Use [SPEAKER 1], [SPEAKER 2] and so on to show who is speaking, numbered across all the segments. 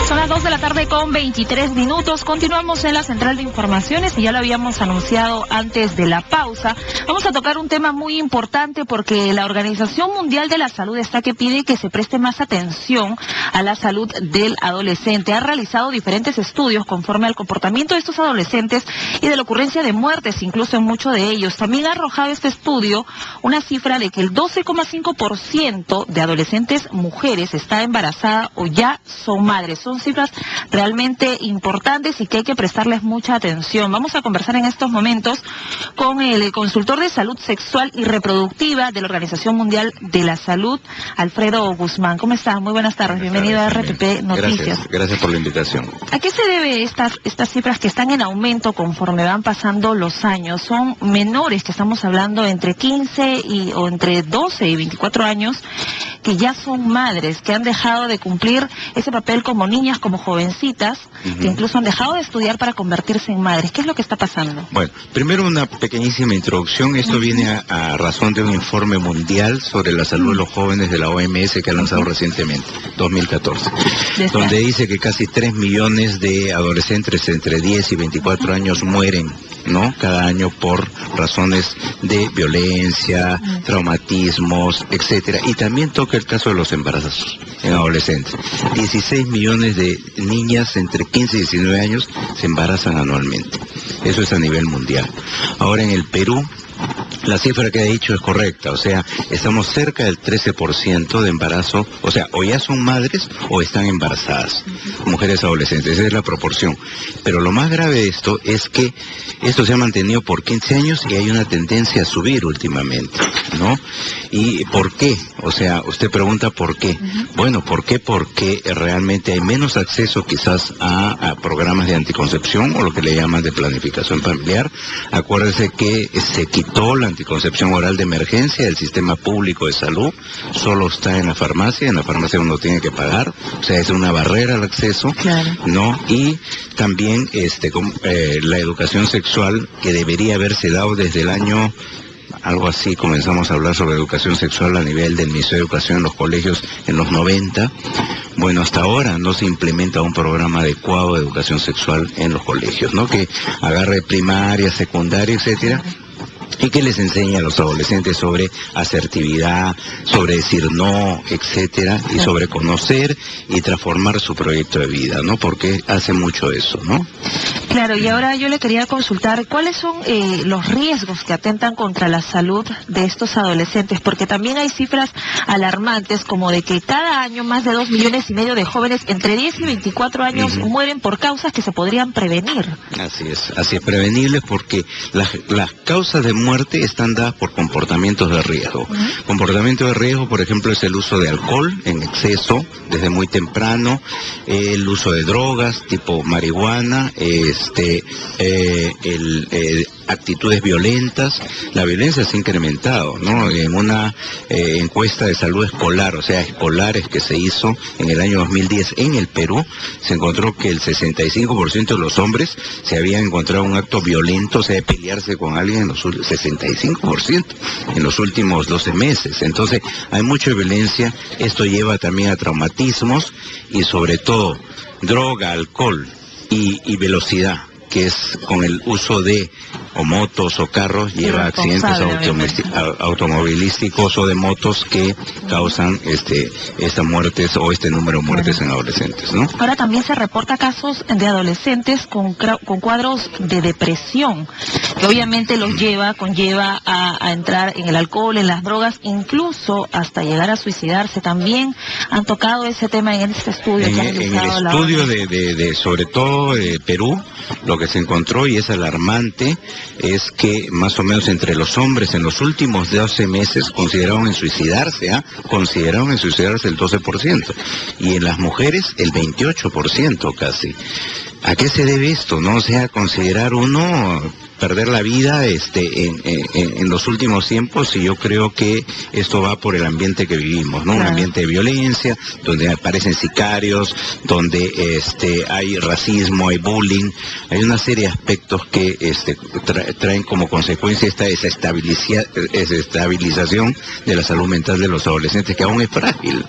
[SPEAKER 1] Son las 2 de la tarde con 23 minutos. Continuamos en la central de informaciones y ya lo habíamos anunciado antes de la pausa. Vamos a tocar un tema muy importante porque la Organización Mundial de la Salud está que pide que se preste más atención a la salud del adolescente. Ha realizado diferentes estudios conforme al comportamiento de estos adolescentes y de la ocurrencia de muertes, incluso en muchos de ellos. También ha arrojado este estudio una cifra de que el 12,5% de adolescentes mujeres está embarazada o ya son madres. Son cifras realmente importantes y que hay que prestarles mucha atención. Vamos a conversar en estos momentos con el consultor de salud sexual y reproductiva de la Organización Mundial de la Salud, Alfredo Guzmán. ¿Cómo estás? Muy buenas tardes. Bienvenido a RPP Noticias.
[SPEAKER 2] Gracias por la invitación.
[SPEAKER 1] ¿A qué se debe estas cifras que están en aumento conforme van pasando los años? Son menores, que estamos hablando entre 15 o entre 12 y 24 años, que ya son madres, que han dejado de cumplir ese papel como niñas, como jovencitas, que incluso han dejado de estudiar para convertirse en madres. ¿Qué es lo que está pasando?
[SPEAKER 2] Bueno, primero una pequeñísima introducción. Esto viene a razón de un informe mundial sobre la salud de los jóvenes de la OMS que ha lanzado recientemente, 2014, donde dice que casi 3 millones de adolescentes entre 10 y 24 años mueren, ¿no?, cada año por razones de violencia, traumatismos, etcétera. Y también toca el caso de los embarazos en adolescentes. 16 millones de niñas entre 15 y 19 años se embarazan anualmente. Eso es a nivel mundial. Ahora en el Perú, la cifra que ha dicho es correcta, o sea, estamos cerca del 13% de embarazo, o sea, o ya son madres o están embarazadas, mujeres adolescentes, esa es la proporción. Pero lo más grave de esto es que esto se ha mantenido por 15 años y hay una tendencia a subir últimamente, ¿no? ¿Y por qué? O sea, usted pregunta por qué. Bueno, ¿por qué? Porque realmente hay menos acceso quizás a programas de anticoncepción o lo que le llaman de planificación familiar. Acuérdese que se quitó la anticoncepción oral de emergencia del sistema público de salud, solo está en la farmacia uno tiene que pagar, o sea, es una barrera al acceso, ¿no? Y también la educación sexual que debería haberse dado desde el año, algo así, comenzamos a hablar sobre educación sexual a nivel del Ministerio de Educación en los colegios en los 90. Bueno, hasta ahora no se implementa un programa adecuado de educación sexual en los colegios, ¿no?, que agarre primaria, secundaria, etcétera, y que les enseñe a los adolescentes sobre asertividad, sobre decir no, etcétera, y sobre conocer y transformar su proyecto de vida, ¿no? Porque hace mucho eso, ¿no?
[SPEAKER 1] Claro, y ahora yo le quería consultar, ¿cuáles son los riesgos que atentan contra la salud de estos adolescentes? Porque también hay cifras alarmantes, como de que cada año más de 2,5 millones de jóvenes entre 10 y 24 años mueren por causas que se podrían prevenir.
[SPEAKER 2] Así es prevenibles porque las causas de muerte están dadas por comportamientos de riesgo. Comportamiento de riesgo, por ejemplo, es el uso de alcohol en exceso desde muy temprano, el uso de drogas tipo marihuana, actitudes violentas. La violencia se ha incrementado, ¿no? En una encuesta de salud escolar, o sea, escolares que se hizo en el año 2010 en el Perú, se encontró que el 65% de los hombres se habían encontrado un acto violento, o sea, de pelearse con alguien, en los 65% en los últimos 12 meses. Entonces, hay mucha violencia. Esto lleva también a traumatismos y sobre todo droga, alcohol y velocidad, que es con el uso de o motos o carros, lleva accidentes automovilísticos o de motos que causan estas muertes o este número de muertes en adolescentes, ¿no?
[SPEAKER 1] Ahora también se reporta casos de adolescentes con cuadros de depresión, que obviamente los conlleva a entrar en el alcohol, en las drogas, incluso hasta llegar a suicidarse. También han tocado ese tema en este estudio.
[SPEAKER 2] En el estudio de sobre todo de Perú, lo que se encontró, y es alarmante, es que más o menos entre los hombres en los últimos 12 meses consideraron en suicidarse el 12%, y en las mujeres el 28% casi. ¿A qué se debe esto? No, o sea, considerar uno perder la vida en los últimos tiempos, y yo creo que esto va por el ambiente que vivimos, ¿no? Claro. Un ambiente de violencia, donde aparecen sicarios, donde hay racismo, hay bullying, hay una serie de aspectos que traen como consecuencia esta desestabilización de la salud mental de los adolescentes, que aún es frágil,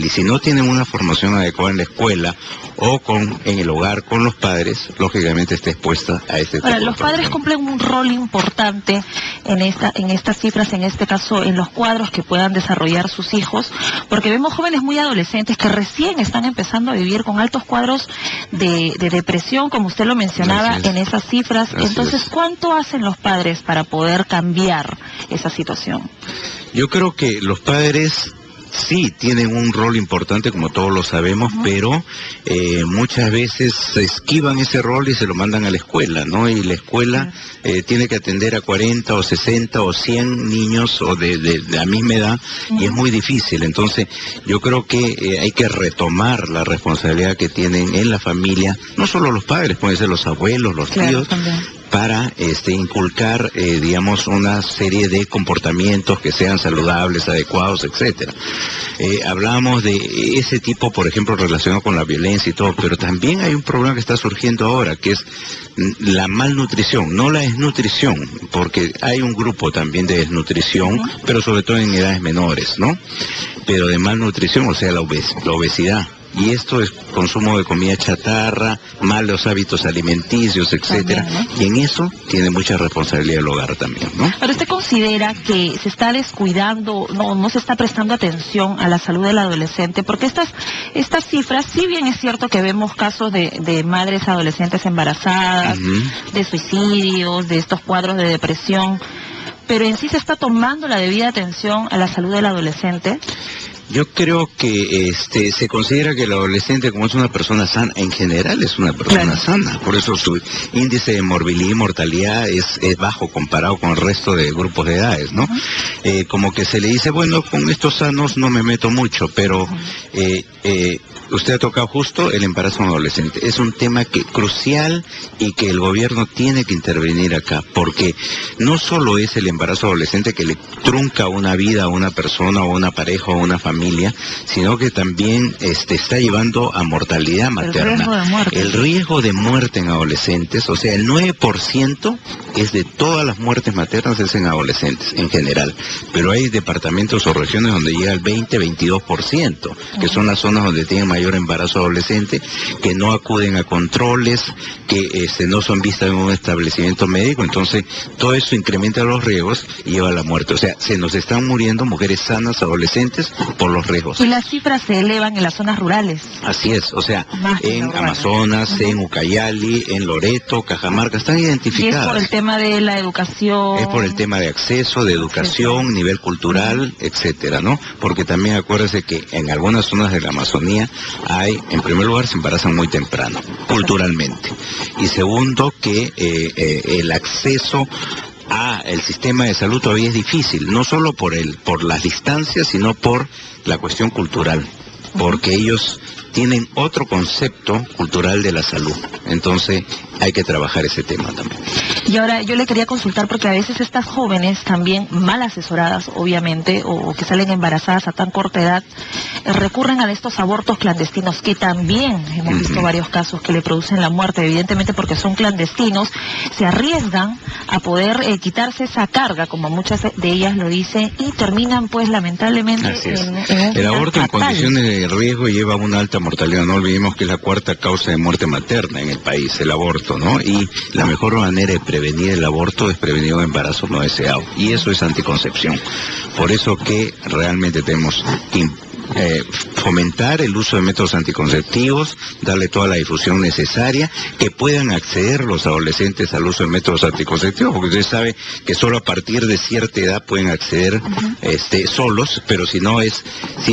[SPEAKER 2] y si no tienen una formación adecuada en la escuela o en el hogar con los padres, lógicamente está expuesta a este tipo de
[SPEAKER 1] los padres cumplen un rol importante en estas cifras, en este caso en los cuadros que puedan desarrollar sus hijos, porque vemos jóvenes muy adolescentes que recién están empezando a vivir con altos cuadros de depresión, como usted lo mencionaba en esas cifras. Entonces, ¿cuánto hacen los padres para poder cambiar esa situación?
[SPEAKER 2] Yo creo que los padres sí tienen un rol importante, como todos lo sabemos, pero muchas veces se esquivan ese rol y se lo mandan a la escuela, ¿no? Y la escuela tiene que atender a 40 o 60 o 100 niños o de la misma edad, y es muy difícil. Entonces, yo creo que hay que retomar la responsabilidad que tienen en la familia, no solo los padres, pueden ser los abuelos, los tíos, para inculcar, digamos, una serie de comportamientos que sean saludables, adecuados, etcétera. Hablamos de ese tipo, por ejemplo, relacionado con la violencia y todo, pero también hay un problema que está surgiendo ahora, que es la malnutrición, no la desnutrición, porque hay un grupo también de desnutrición, pero sobre todo en edades menores, ¿no? Pero de malnutrición, o sea, la obesidad. Y esto es consumo de comida chatarra, malos hábitos alimenticios, etcétera, ¿no? Y en eso tiene mucha responsabilidad el hogar también, ¿no?
[SPEAKER 1] Pero ¿usted considera que se está descuidando, no se está prestando atención a la salud del adolescente? Porque estas cifras, si bien es cierto que vemos casos de madres adolescentes embarazadas, de suicidios, de estos cuadros de depresión, pero en sí se está tomando la debida atención a la salud del adolescente.
[SPEAKER 2] Yo creo que se considera que el adolescente, como es una persona sana, en general es una persona sana, por eso su índice de morbilidad y mortalidad es bajo comparado con el resto de grupos de edades, ¿no? Como que se le dice, bueno, con estos sanos no me meto mucho, pero usted ha tocado justo el embarazo adolescente. Es un tema crucial y que el gobierno tiene que intervenir acá, porque no solo es el embarazo adolescente que le trunca una vida a una persona o una pareja o una familia, sino que también está llevando a mortalidad materna. El riesgo de muerte en adolescentes, o sea, el 9% es de todas las muertes maternas es en adolescentes, en general. Pero hay departamentos o regiones donde llega al 20-22%, que son las zonas donde tienen mayor embarazo adolescente, que no acuden a controles, que no son vistas en un establecimiento médico. Entonces, todo eso incrementa los riesgos y lleva a la muerte. O sea, se nos están muriendo mujeres sanas adolescentes por los riesgos.
[SPEAKER 1] Y las cifras se elevan en las zonas rurales.
[SPEAKER 2] Así es, o sea, en Amazonas, en Ucayali, en Loreto, Cajamarca, están identificadas.
[SPEAKER 1] Y es por el tema de la educación.
[SPEAKER 2] Es por el tema de acceso, de educación, nivel cultural, etcétera, ¿no? Porque también acuérdese que en algunas zonas de la Amazonía en primer lugar, se embarazan muy temprano, culturalmente. Y segundo, que el acceso el sistema de salud todavía es difícil, no solo por las distancias, sino por la cuestión cultural, porque ellos tienen otro concepto cultural de la salud. Entonces, hay que trabajar ese tema también.
[SPEAKER 1] Y ahora yo le quería consultar, porque a veces estas jóvenes también mal asesoradas, obviamente, o que salen embarazadas a tan corta edad, recurren a estos abortos clandestinos, que también hemos visto varios casos que le producen la muerte, evidentemente porque son clandestinos, se arriesgan a poder quitarse esa carga, como muchas de ellas lo dicen, y terminan pues lamentablemente en
[SPEAKER 2] el aborto en condiciones de riesgo lleva una alta mortalidad. No olvidemos que es la cuarta causa de muerte materna en el país, el aborto, ¿no? Y la mejor manera de prevenir el aborto es prevenir un embarazo no deseado, y eso es anticoncepción. Por eso que realmente tenemos que fomentar el uso de métodos anticonceptivos, darle toda la difusión necesaria, que puedan acceder los adolescentes al uso de métodos anticonceptivos, porque usted sabe que solo a partir de cierta edad pueden acceder solos, pero si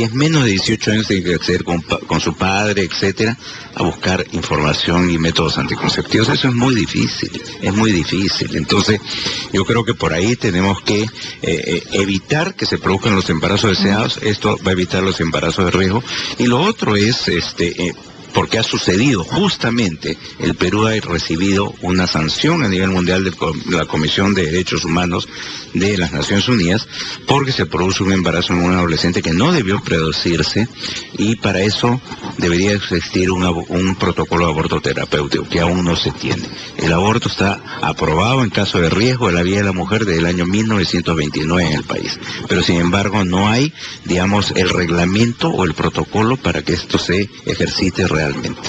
[SPEAKER 2] es menos de 18 años tienen que acceder con su padre, etcétera, a buscar información y métodos anticonceptivos. Eso es muy difícil. Entonces, yo creo que por ahí tenemos que evitar que se produzcan los embarazos deseados. Esto va a evitar los embarazos de riesgo. Y lo otro es porque ha sucedido justamente, el Perú ha recibido una sanción a nivel mundial de la Comisión de Derechos Humanos de las Naciones Unidas, porque se produce un embarazo en un adolescente que no debió producirse, y para eso debería existir un protocolo de aborto terapéutico, que aún no se tiene. El aborto está aprobado en caso de riesgo de la vida de la mujer desde el año 1929 en el país, pero sin embargo no hay, digamos, el reglamento o el protocolo para que esto se ejercite realmente.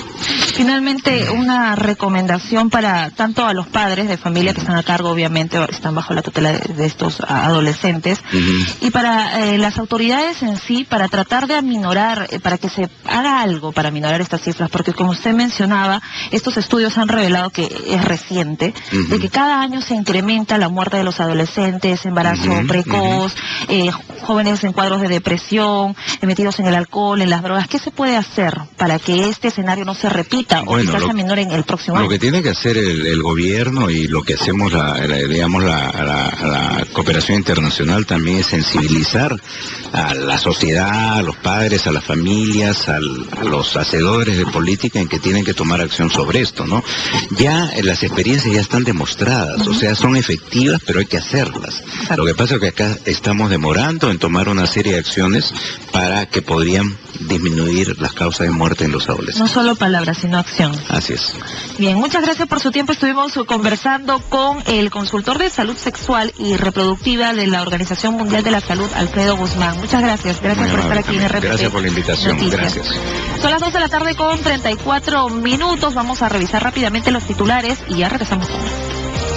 [SPEAKER 1] Finalmente, una recomendación para tanto a los padres de familia que están a cargo, obviamente, están bajo la tutela de estos adolescentes, y para las autoridades en sí, para tratar de aminorar, para que se haga algo para aminorar estas cifras, porque como usted mencionaba, estos estudios han revelado que es reciente, de que cada año se incrementa la muerte de los adolescentes, embarazo precoz, jóvenes en cuadros de depresión, metidos en el alcohol, en las drogas. ¿Qué se puede hacer para que este escenario no se repita o quizás se aminore en el próximo año?
[SPEAKER 2] Lo que tiene que hacer el gobierno y lo que hacemos, la cooperación internacional también, es sensibilizar a la sociedad, a los padres, a las familias, a los hacedores de política en que tienen que tomar acción sobre esto, ¿no? Ya las experiencias ya están demostradas, o sea, son efectivas, pero hay que hacerlas. Lo que pasa es que acá estamos demorando en tomar una serie de acciones para que podrían disminuir las causas de muerte en los adolescentes.
[SPEAKER 1] No solo palabras, sino acción.
[SPEAKER 2] Así es.
[SPEAKER 1] Bien, muchas gracias por su tiempo. Estuvimos conversando con el consultor de salud sexual y reproductiva de la Organización Mundial de la Salud, Alfredo Guzmán. Muchas gracias. Gracias por estar aquí en RPP.
[SPEAKER 2] Gracias por la invitación.
[SPEAKER 1] Noticias.
[SPEAKER 2] Gracias.
[SPEAKER 1] Son las 2 de la tarde con 34 minutos. Vamos a revisar rápidamente los titulares y ya regresamos con más.